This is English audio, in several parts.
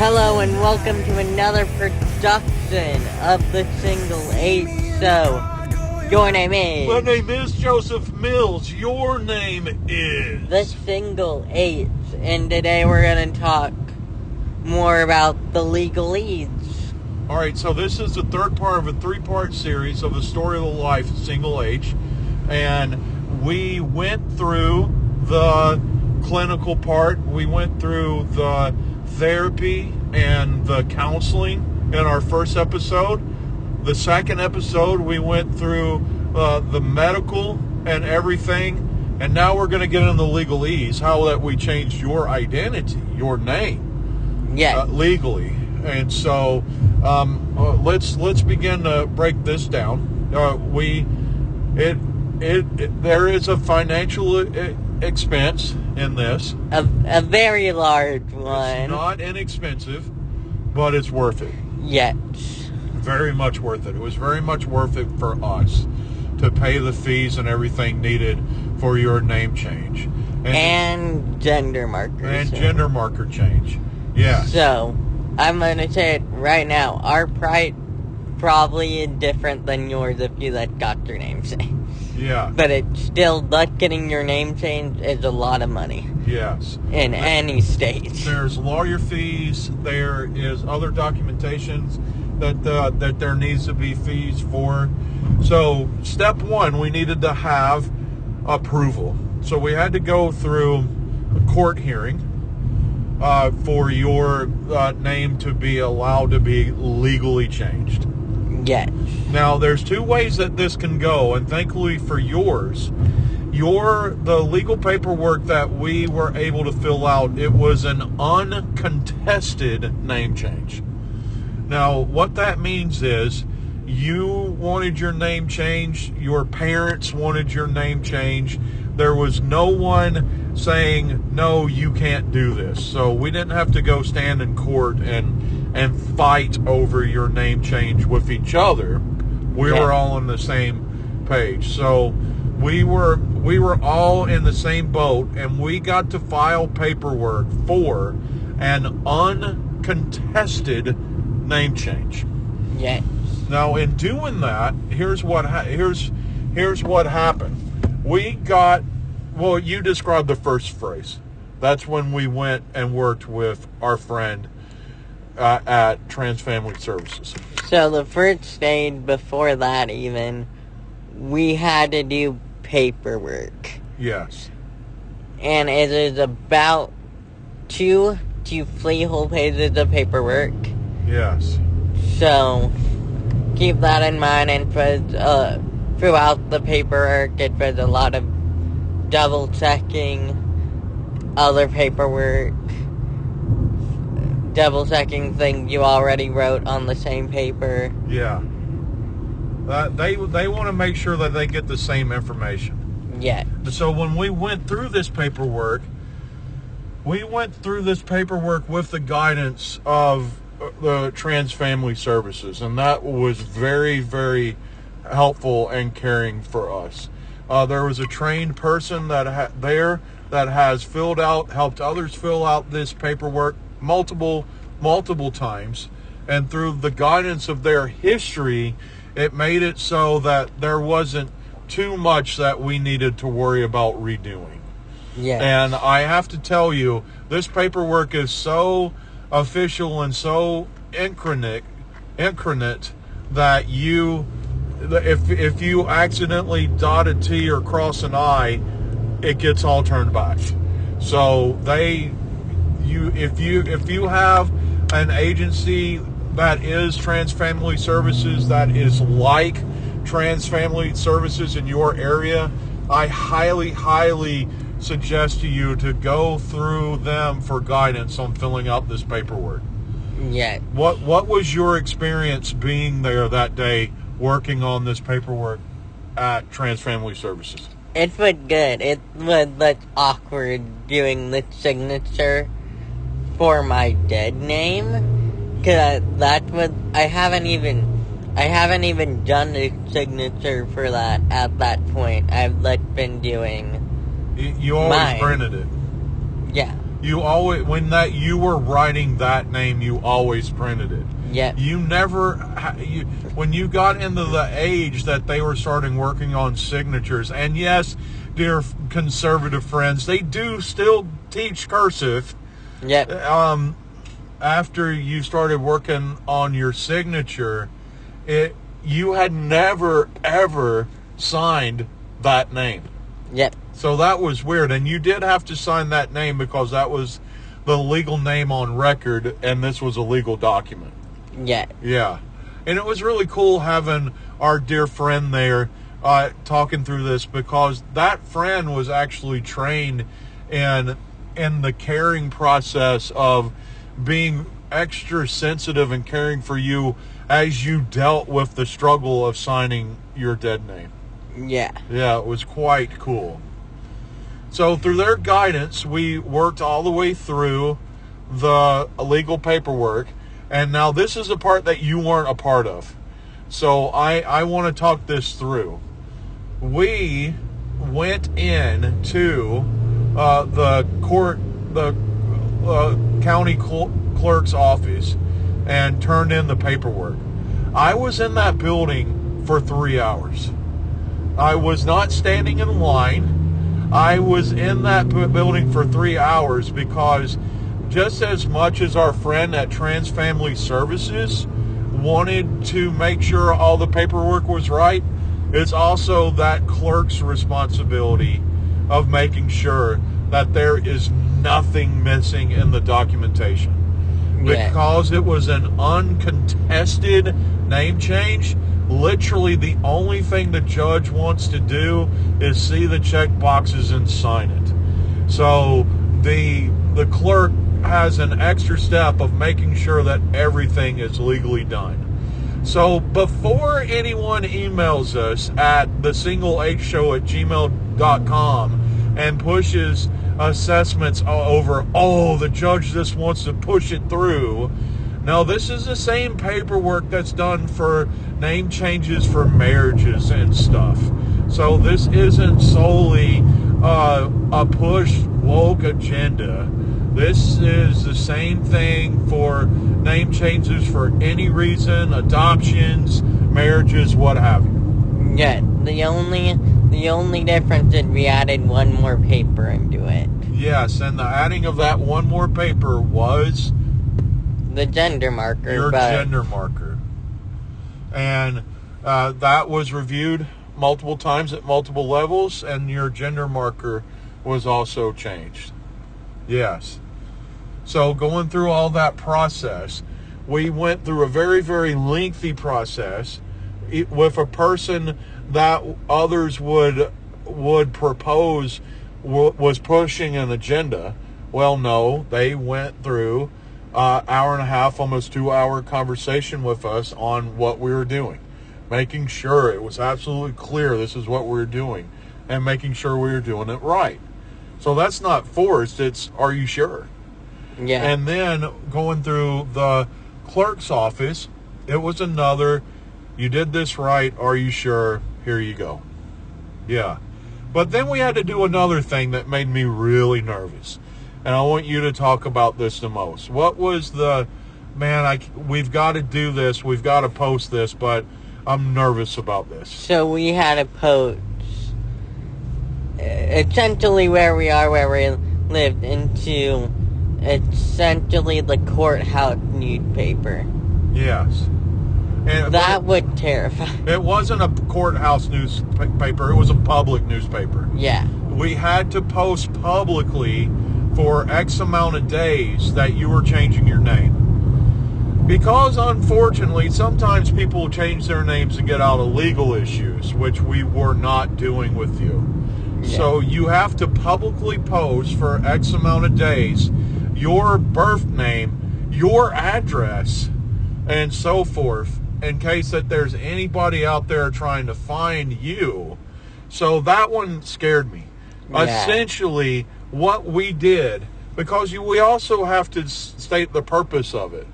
Hello and welcome to another production of the Single H Show. Your name is... My name is Joseph Mills. Your name is... The Single H. And today we're going to talk more about the legalese. Alright, so this is the third part of a three-part series of the story of the life of Single H. And we went through the clinical part. We went through the therapy and the counseling in our first episode. The second episode, we went through the medical and everything. And now we're going to get into the legalese, how that we changed your identity, your name, legally. And so let's begin to break this down. There is a financial expense in this. A very large one. It's not inexpensive, but it's worth it. Yes. Very much worth it. It was very much worth it for us to pay the fees and everything needed for your name change. And gender marker. And gender marker change. Yeah. So, I'm going to say it right now. Our price probably is different than yours if you got your name changed. Yeah. But it's still, getting your name changed is a lot of money. Yes. In any state. There's lawyer fees. There is other documentations that there needs to be fees for. So, step one, we needed to have approval. So, we had to go through a court hearing for your name to be allowed to be legally changed. Yes. Now, there's two ways that this can go, and thankfully for yours, the legal paperwork that we were able to fill out, it was an uncontested name change. Now, what that means is you wanted your name changed, your parents wanted your name changed. There was no one saying, no, you can't do this. So we didn't have to go stand in court and fight over your name change with each other. We were all on the same page. So we were all in the same boat, and we got to file paperwork for an uncontested name change. Yes. Now, in doing that, here's what happened. We got, well, you described the first phrase. That's when we went and worked with our friend at Trans Family Services. So the first stage before that even, we had to do paperwork. Yes. And it is about 2 to 3 whole pages of paperwork. Yes. So keep that in mind, and throughout the paperwork, it was a lot of double checking other paperwork, double checking things you already wrote on the same paper. Yeah. They want to make sure that they get the same information. Yeah. So when we went through this paperwork, with the guidance of the Trans Family Services, and that was very, very helpful and caring for us. There was a trained person that has helped others fill out this paperwork multiple times, and through the guidance of their history, it made it so that there wasn't too much that we needed to worry about redoing. Yeah. And I have to tell you, this paperwork is so official and so incarnate that if you accidentally dot a T or cross an I, it gets all turned back. So if you have an agency that is Trans Family Services, that is like Trans Family Services in your area, I highly, highly suggest to you to go through them for guidance on filling out this paperwork. Yeah. What was your experience being there that day working on this paperwork at Trans Family Services? It was good. It was awkward doing the signature for my dead name, cause I haven't even done the signature for that at that point. I've been doing. You always printed it. Yeah. you always, you were writing that name, you always printed it. Yep. You never, when you got into the age that they were starting working on signatures, and yes, dear conservative friends, they do still teach cursive. Yep. After you started working on your signature, you had never, ever signed that name. Yep. So that was weird. And you did have to sign that name because that was the legal name on record, and this was a legal document. Yeah. Yeah. And it was really cool having our dear friend there talking through this, because that friend was actually trained in the caring process of being extra sensitive and caring for you as you dealt with the struggle of signing your dead name. Yeah. Yeah, it was quite cool. So through their guidance, we worked all the way through the legal paperwork. And now this is a part that you weren't a part of. So I want to talk this through. We went in to the county clerk's office and turned in the paperwork. I was in that building for 3 hours. I was not standing in line. I was in that building for 3 hours because just as much as our friend at Trans Family Services wanted to make sure all the paperwork was right, it's also that clerk's responsibility of making sure that there is nothing missing in the documentation. Yeah. Because it was an uncontested name change, literally the only thing the judge wants to do is see the check boxes and sign it. So the clerk has an extra step of making sure that everything is legally done. So before anyone emails us at thesingleHshow@gmail.com and pushes assessments over, oh, the judge just wants to push it through. Now, this is the same paperwork that's done for name changes for marriages and stuff. So this isn't solely a push woke agenda. This is the same thing for name changes for any reason, adoptions, marriages, what have you. Yeah, the only difference is we added one more paper into it. Yes, and the adding of that one more paper was The gender marker. your gender marker. And that was reviewed multiple times at multiple levels, and your gender marker was also changed. Yes. So going through all that process, we went through a very, very lengthy process with a person that others would propose was pushing an agenda. Well, no, they went through hour and a half, almost 2 hour conversation with us on what we were doing, making sure it was absolutely clear this is what we were doing, and making sure we were doing it right. So that's not forced, it's, are you sure? Yeah. And then going through the clerk's office, it was another, you did this right, are you sure? Here you go. Yeah. But then we had to do another thing that made me really nervous. And I want you to talk about this the most. What was the, man, we've got to do this, we've got to post this, but I'm nervous about this. So we had to post essentially where we lived into essentially the courthouse newspaper. Yes. And That would terrify. it wasn't a courthouse newspaper, it was a public newspaper. Yeah. We had to post publicly for X amount of days that you were changing your name. Because unfortunately, sometimes people change their names to get out of legal issues, which we were not doing with you. Yeah. So you have to publicly post for X amount of days your birth name, your address, and so forth, in case that there's anybody out there trying to find you. So that one scared me. Yeah. Essentially, what we did, because we also have to state the purpose of it.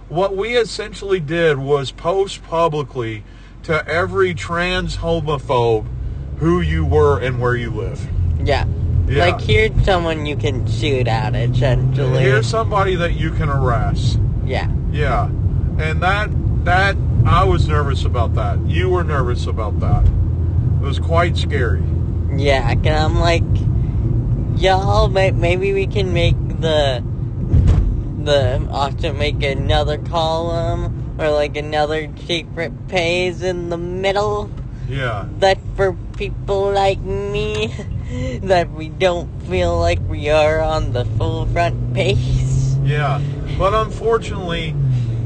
What we essentially did was post publicly to every trans homophobe who you were and where you live. Yeah. Yeah. Like, here's someone you can shoot at, essentially. Here's somebody that you can arrest. Yeah. Yeah. And that I was nervous about that. You were nervous about that. It was quite scary. Yeah, and I'm like, y'all, maybe we can make also make another column or like another secret page in the middle. Yeah. That for people like me, that we don't feel like we are on the full front page. Yeah. But unfortunately,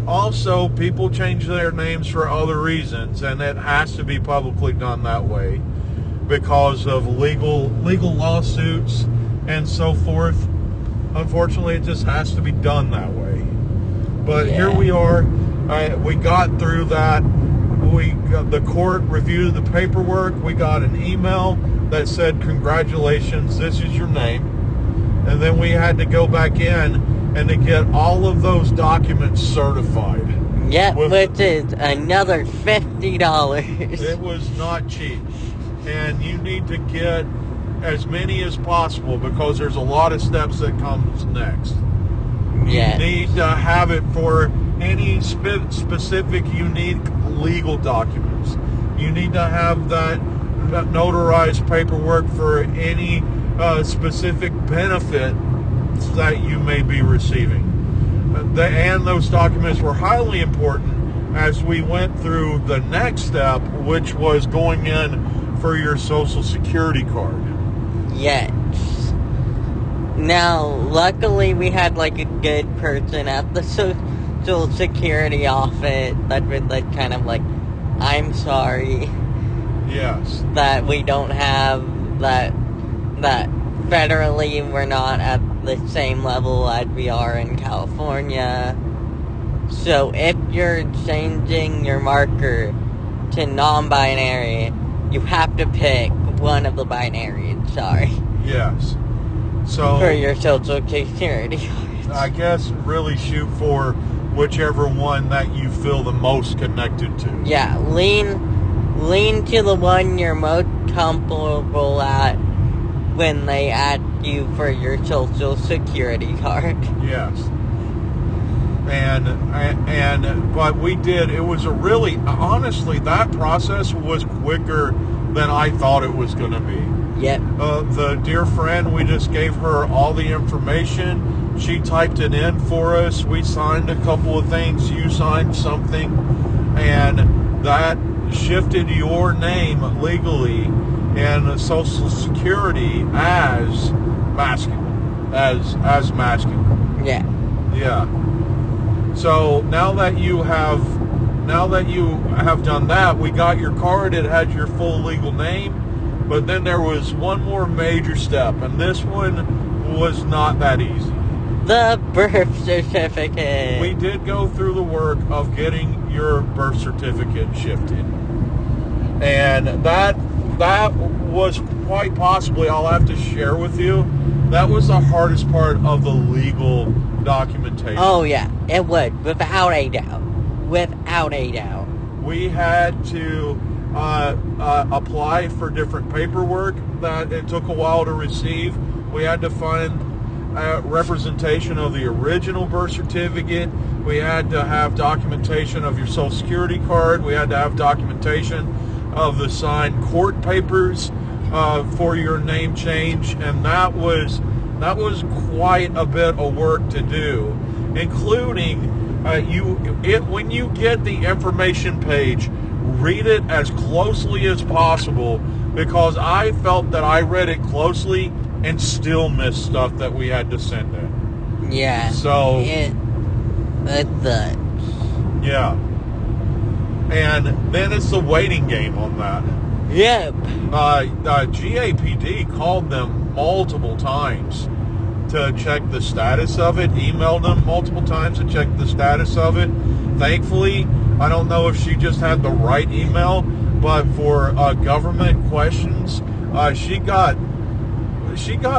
also people change their names for other reasons, and it has to be publicly done that way because of legal lawsuits and so forth. Unfortunately, it just has to be done that way. But here we are. We got through that. The court reviewed the paperwork. We got an email that said, "Congratulations, this is your name." And then we had to go back in and to get all of those documents certified. Yeah, which is another $50. It was not cheap. And you need to get as many as possible because there's a lot of steps that comes next. Yeah. You need to have it for any specific unique legal documents. You need to have that notarized paperwork for any specific benefit that you may be receiving. And those documents were highly important as we went through the next step, which was going in for your Social Security card. Yes. Now, luckily we had like a good person at the Social Security office that was like kind of like, I'm sorry. Yes. That we don't have that federally we're not at the same level as we are in California. So if you're changing your marker to non-binary, you have to pick one of the binaries, sorry. Yes. So for your Social Security. I guess really shoot for whichever one that you feel the most connected to. Yeah, lean to the one you're most comfortable at when they ask you for your Social Security card. Yes. But we did, it was honestly, that process was quicker than I thought it was going to be. Yep. The dear friend, we just gave her all the information. She typed it in for us. We signed a couple of things. You signed something. And that shifted your name legally and Social Security as masculine. As masculine. Yeah. Yeah. So now that you have done that, we got your card. It had your full legal name. But then there was one more major step, and this one was not that easy. The birth certificate. We did go through the work of getting your birth certificate shifted. And that was quite possibly, I'll have to share with you, that was the hardest part of the legal documentation. Oh yeah, it would, without a doubt. Without a doubt. We had to apply for different paperwork that it took a while to receive. We had to find representation of the original birth certificate. We had to have documentation of your Social Security card. We had to have documentation of the signed court papers for your name change, and that was quite a bit of work to do, including when you get the information page, read it as closely as possible, because I felt that I read it closely and still missed stuff that we had to send in. Yeah. So that's yeah. And then it's the waiting game on that. Yep. GAPD called them multiple times to check the status of it, emailed them multiple times to check the status of it. Thankfully, I don't know if she just had the right email, but for government questions, she got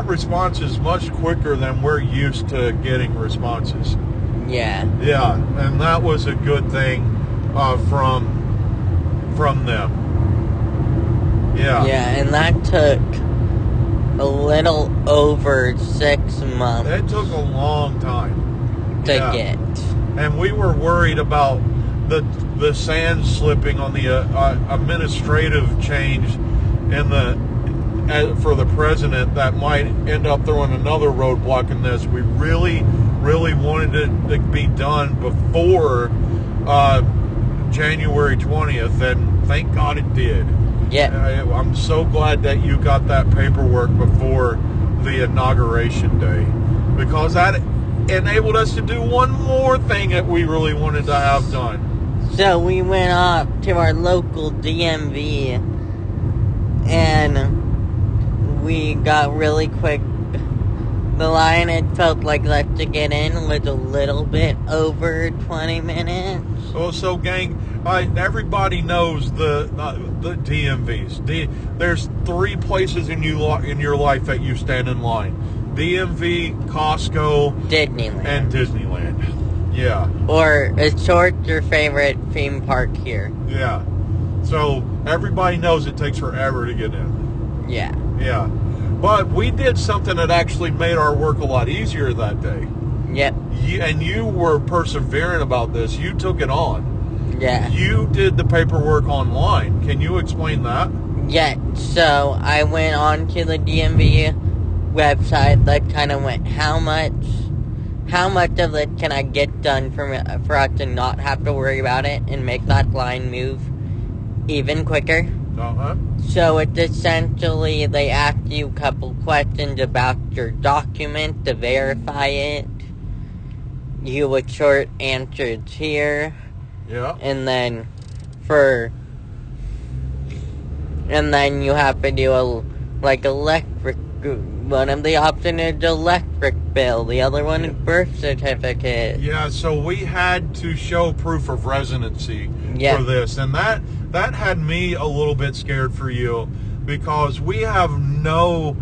responses much quicker than we're used to getting responses. Yeah. Yeah, and that was a good thing from them. Yeah. Yeah, and that took a little over 6 months It took a long time to get. And we were worried about the sand slipping on the administrative change in for the president that might end up throwing another roadblock in this. We really wanted it to be done before January 20th, and thank God it did. Yeah. I'm so glad that you got that paperwork before the inauguration day, because that enabled us to do one more thing that we really wanted to have done. So we went up to our local DMV, and we got really quick. The line it felt like left to get in was a little bit over 20 minutes. Oh, so gang, everybody knows the DMVs. There's 3 places in your life that you stand in line: DMV, Costco, Disneyland. and Disneyland. Yeah. Or is short your favorite theme park here? Yeah. So everybody knows it takes forever to get in. Yeah. Yeah. But we did something that actually made our work a lot easier that day. Yep. And you were persevering about this. You took it on. Yeah. You did the paperwork online. Can you explain that? Yeah. So I went on to the DMV website that kind of went, how much of it can I get done for us to not have to worry about it and make that line move even quicker? Uh-huh. So it's essentially, they ask you a couple questions about your document to verify it. You would short answers here. Yeah. And then you have to do electric. One of the options is electric bill. The other one is birth certificate. Yeah, so we had to show proof of residency for this. And that had me a little bit scared for you, because we have all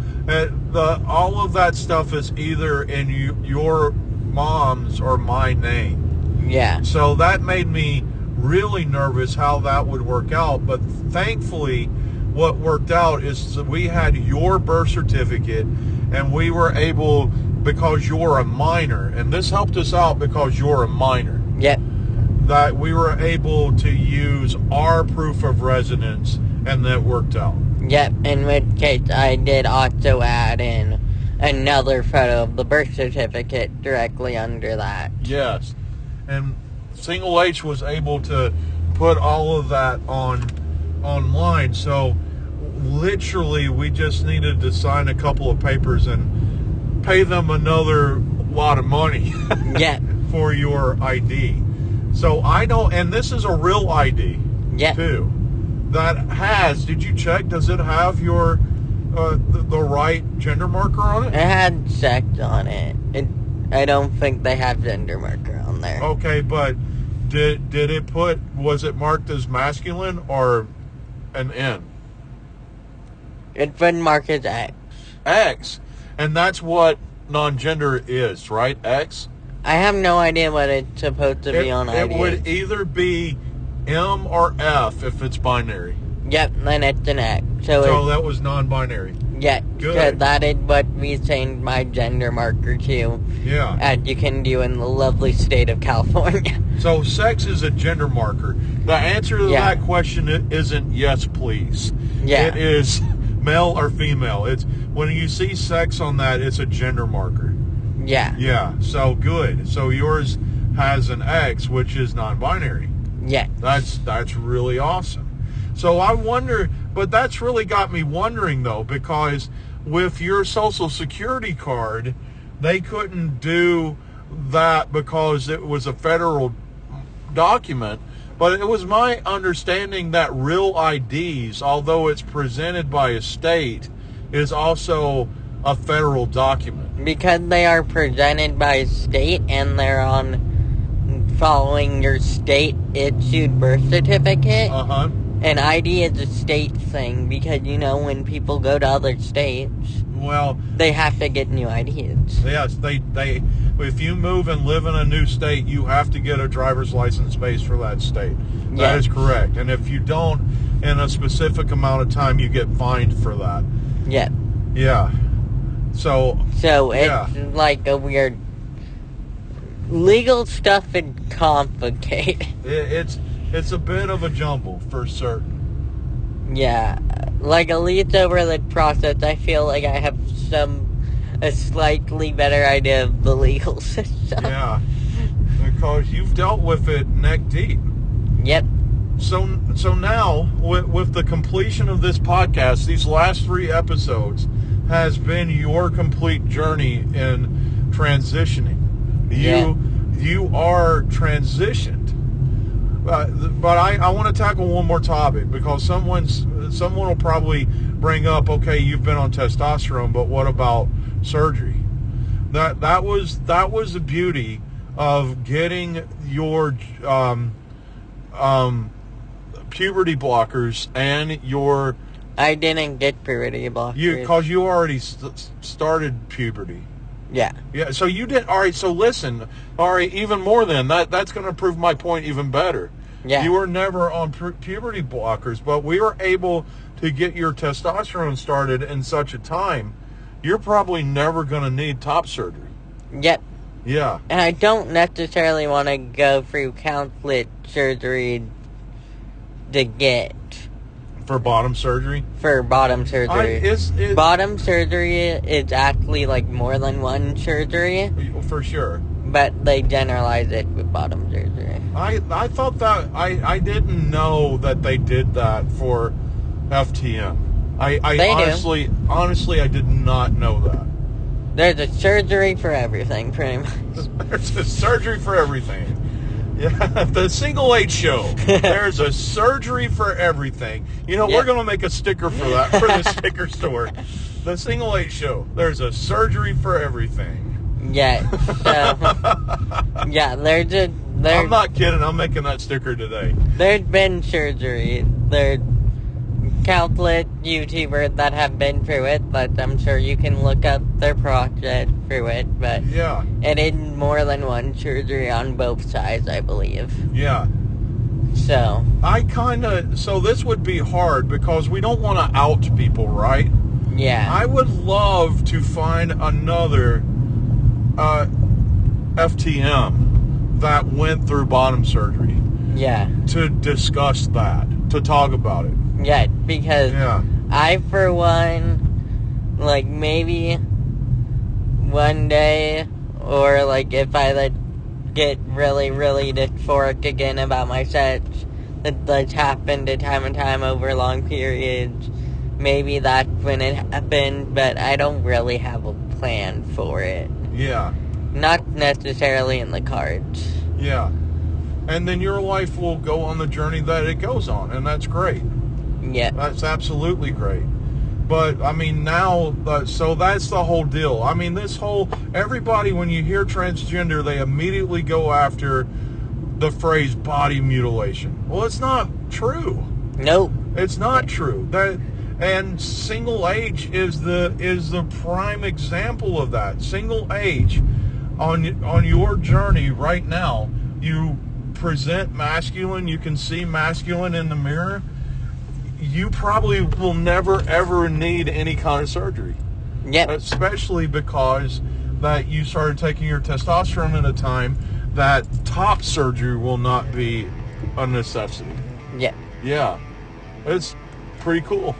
of that stuff is either in your mom's or my name. Yeah. So that made me really nervous how that would work out. But thankfully, what worked out is that we had your birth certificate, and we were able, because you're a minor, and this helped us out because you're a minor. Yep. That we were able to use our proof of residence, and that worked out. Yep, in which case I did also add in another photo of the birth certificate directly under that. Yes. And Single H was able to put all of that online. So literally we just needed to sign a couple of papers and pay them another lot of money Yeah. for your ID. So and this is a real ID too. That did you check, does it have your the right gender marker on it? It had sex on it. I don't think they have gender marker on there. Okay, but did it was it marked as masculine or an N? It's been marked as X. X. And that's what non-gender is, right? X? I have no idea what it's supposed to be on ID. It would either be M or F if it's binary. Yep, then it's an X. So that was non-binary. Yeah, Good. So that is what we changed my gender marker to. Yeah. As you can do in the lovely state of California. So sex is a gender marker. The answer to that question isn't yes, please. Yeah. It is male or female. It's when you see sex on that, it's a gender marker. Yeah. Yeah. So good. So yours has an X, which is non-binary. Yeah. That's really awesome. So I wonder, but that's really got me wondering though, because with your Social Security card, they couldn't do that because it was a federal document. But it was my understanding that real IDs, although it's presented by a state, is also a federal document. Because they are presented by a state and they're on following your state-issued birth certificate. Uh-huh. An ID is a state thing because, when people go to other states, well, they have to get new IDs. Yes, they if you move and live in a new state, you have to get a driver's license based for that state. That is correct. And if you don't, in a specific amount of time, you get fined for that. Yeah. Yeah. So it's yeah. like a weird legal stuff and complicated. It's a bit of a jumble for certain. Yeah, like a leads over the process, I feel like I have a slightly better idea of the legal system. Yeah, because you've dealt with it neck deep. Yep. So now, with the completion of this podcast, these last 3 episodes has been your complete journey in transitioning. You are transitioned. But I want to tackle one more topic, because someone will probably bring up, okay, you've been on testosterone, but what about surgery? That was the beauty of getting your puberty blockers and your... I didn't get puberty blockers. Because you already started puberty. Yeah. Yeah, so you did... All right, so listen. All right, even more than that, that's going to prove my point even better. Yeah. You were never on puberty blockers, but we were able to get your testosterone started in such a time, you're probably never going to need top surgery. Yep. Yeah. And I don't necessarily want to go through countless surgery to get... For bottom surgery? For bottom surgery. Bottom surgery is actually like more than one surgery. For sure. But they generalize it with bottom surgery. I thought that... I didn't know that they did that for FTM. Honestly, I did not know that. There's a surgery for everything, pretty much. There's a surgery for everything. Yeah, the Single H Show. There's a surgery for everything. You know, we're going to make a sticker for that, for the sticker store. The Single H Show. There's a surgery for everything. Yeah, so... yeah, I'm not kidding. I'm making that sticker today. There's been surgery. There's countless YouTubers that have been through it, but I'm sure you can look up their process through it, but yeah, it is more than one surgery on both sides, I believe. Yeah. So so this would be hard because we don't want to out people, right? Yeah. I would love to find another FTM that went through bottom surgery. Yeah. To discuss that, to talk about it. Yeah, because I, for one, like, maybe one day, or, like, if I, get really, really dysphoric again about my sex, that's happened time and time over long periods, maybe that's when it happened, but I don't really have a plan for it. Yeah. Not necessarily in the cards. Yeah. And then your life will go on the journey that it goes on, and that's great. Yeah. That's absolutely great. But, I mean, now, so that's the whole deal. I mean, everybody, when you hear transgender, they immediately go after the phrase body mutilation. Well, it's not true. Nope. It's not true. And Single H is the prime example of that. Single H, on your journey right now, you present masculine, you can see masculine in the mirror. You probably will never ever need any kind of surgery. Yep. Especially because that you started taking your testosterone at a time that top surgery will not be a necessity. Yeah. Yeah. It's pretty cool.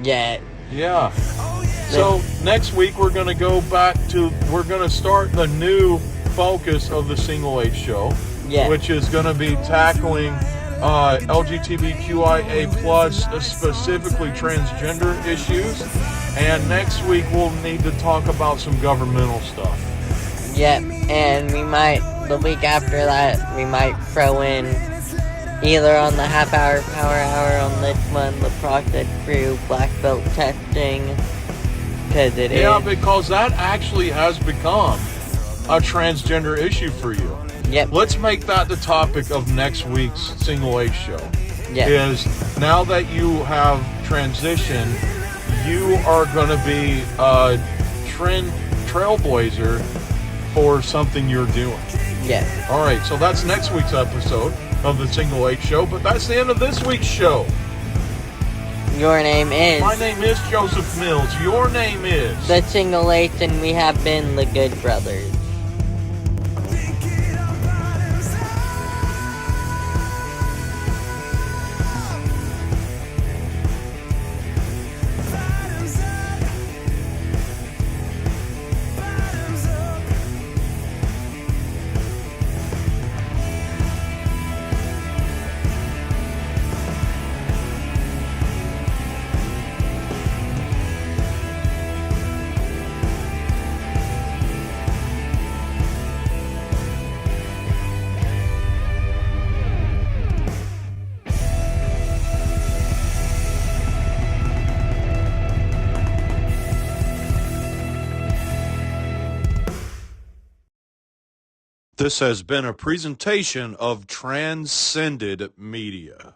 Yeah. Yeah. So next week we're going to start the new focus of the Single H Show. Yeah. Which is going to be tackling LGBTQIA+, specifically transgender issues. And next week we'll need to talk about some governmental stuff. Yep, and the week after that, we might throw in either on the half-hour, power hour on this one, the process through black belt testing, because it is. Yeah, because that actually has become a transgender issue for you. Yep. Let's make that the topic of next week's Single H Show. Yep. Is now that you have transitioned, you are going to be a trailblazer for something you're doing. Yes. All right, so that's next week's episode of the Single H Show, but that's the end of this week's show. Your name is My name is Joseph Mills. Your name is the Single H, and we have been the Good Brothers. This has been a presentation of Transcended Media.